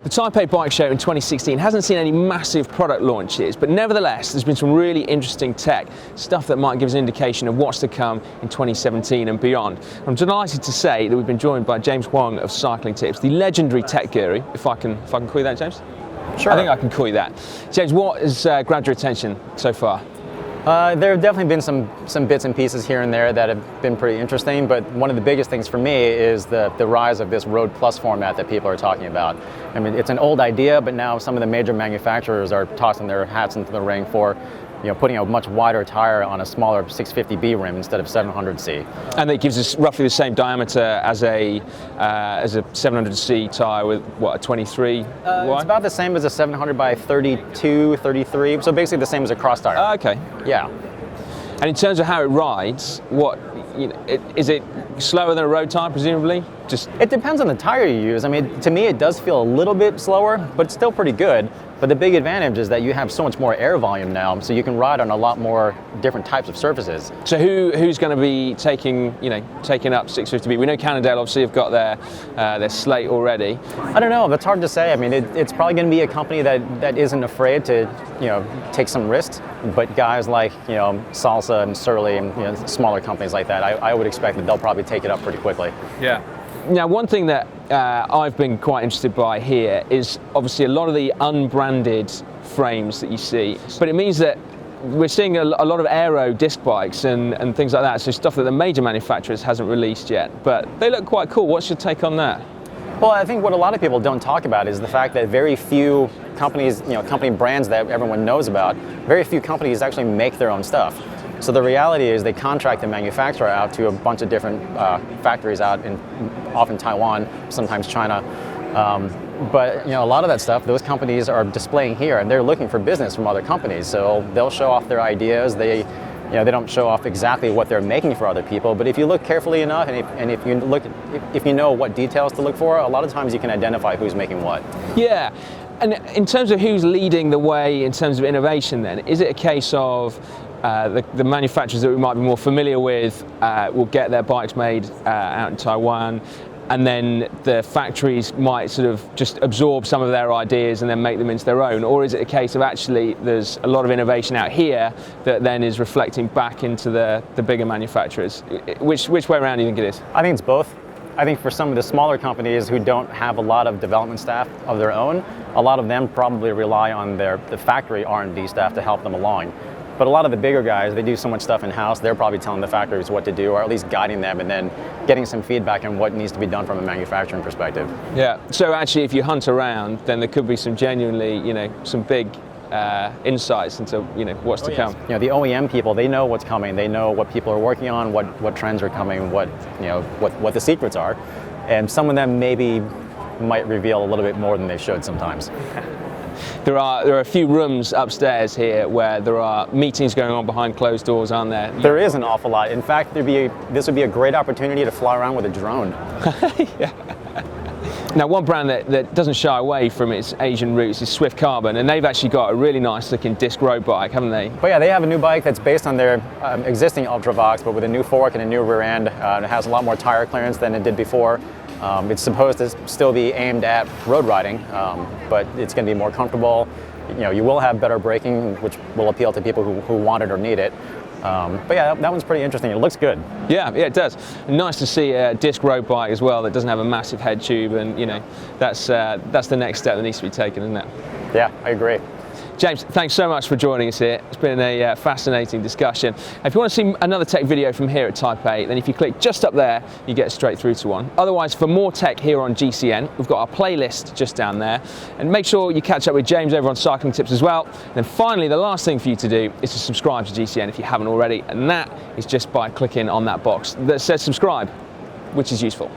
The Taipei Bike Show in 2016 hasn't seen any massive product launches, but nevertheless there's been some really interesting tech, stuff that might give us an indication of what's to come in 2017 and beyond. I'm delighted to say that we've been joined by James Huang of CyclingTips, the legendary tech guru, if I can call you that, James? Sure. I think I can call you that. James, what has grabbed your attention so far? There have definitely been some bits and pieces here and there that have been pretty interesting, but one of the biggest things for me is the rise of this Road Plus format that people are talking about. I mean, it's an old idea, but now some of the major manufacturers are tossing their hats into the ring for, putting a much wider tire on a smaller 650B rim instead of 700C. And it gives us roughly the same diameter as a 700C tire with, what, a 23 wide? It's about the same as a 700 by 32, 33, so basically the same as a cross tire. Okay. Yeah. And in terms of how it rides, is it slower than a road tire, presumably? It depends on the tire you use. I mean, to me, it does feel a little bit slower, but it's still pretty good. But the big advantage is that you have so much more air volume now, so you can ride on a lot more different types of surfaces. So who's going to be taking up 650B? We know Cannondale obviously have got their slate already. I don't know. That's hard to say. I mean, it's probably going to be a company that isn't afraid to take some risks. But guys like Salsa and Surly and smaller companies like that, I would expect that they'll probably take it up pretty quickly. Yeah. Now, one thing that I've been quite interested by here is obviously a lot of the unbranded frames that you see, but it means that we're seeing a lot of aero disc bikes and things like that, so stuff that the major manufacturers hasn't released yet, but they look quite cool. What's your take on that? Well, I think what a lot of people don't talk about is the fact that very few companies, company brands that everyone knows about, very few companies actually make their own stuff. So the reality is they contract the manufacturer out to a bunch of different factories out in often Taiwan, sometimes China. But a lot of that stuff, those companies are displaying here, and they're looking for business from other companies. So they'll show off their ideas. They don't show off exactly what they're making for other people. But if you look carefully enough, and if you know what details to look for, a lot of times you can identify who's making what. Yeah. And in terms of who's leading the way in terms of innovation, then is it a case of the manufacturers that we might be more familiar with will get their bikes made out in Taiwan, and then the factories might sort of just absorb some of their ideas and then make them into their own? Or is it a case of actually there's a lot of innovation out here that then is reflecting back into the bigger manufacturers? Which way around do you think it is? I think it's both. I think for some of the smaller companies who don't have a lot of development staff of their own, a lot of them probably rely on the factory R&D staff to help them along. But a lot of the bigger guys, they do so much stuff in-house, they're probably telling the factories what to do, or at least guiding them and then getting some feedback on what needs to be done from a manufacturing perspective. Yeah, so actually if you hunt around, then there could be some genuinely, some big insights into what's to come. The OEM people, they know what's coming, they know what people are working on, what trends are coming, what the secrets are, and some of them maybe might reveal a little bit more than they should sometimes. There are a few rooms upstairs here where there are meetings going on behind closed doors, aren't there? There is an awful lot. In fact, this would be a great opportunity to fly around with a drone. Yeah. Now, one brand that doesn't shy away from its Asian roots is Swift Carbon, and they've actually got a really nice looking disc road bike, haven't they? But yeah, they have a new bike that's based on their existing Ultravox, but with a new fork and a new rear end. It has a lot more tire clearance than it did before. It's supposed to still be aimed at road riding, but it's going to be more comfortable. You will have better braking, which will appeal to people who want it or need it. But yeah, that one's pretty interesting. It looks good. Yeah, it does. Nice to see a disc road bike as well that doesn't have a massive head tube, and that's the next step that needs to be taken, isn't it? Yeah, I agree. James, thanks so much for joining us here. It's been a fascinating discussion. If you want to see another tech video from here at Taipei, then if you click just up there, you get straight through to one. Otherwise, for more tech here on GCN, we've got our playlist just down there. And make sure you catch up with James over on CyclingTips as well. And then finally, the last thing for you to do is to subscribe to GCN if you haven't already. And that is just by clicking on that box that says subscribe, which is useful.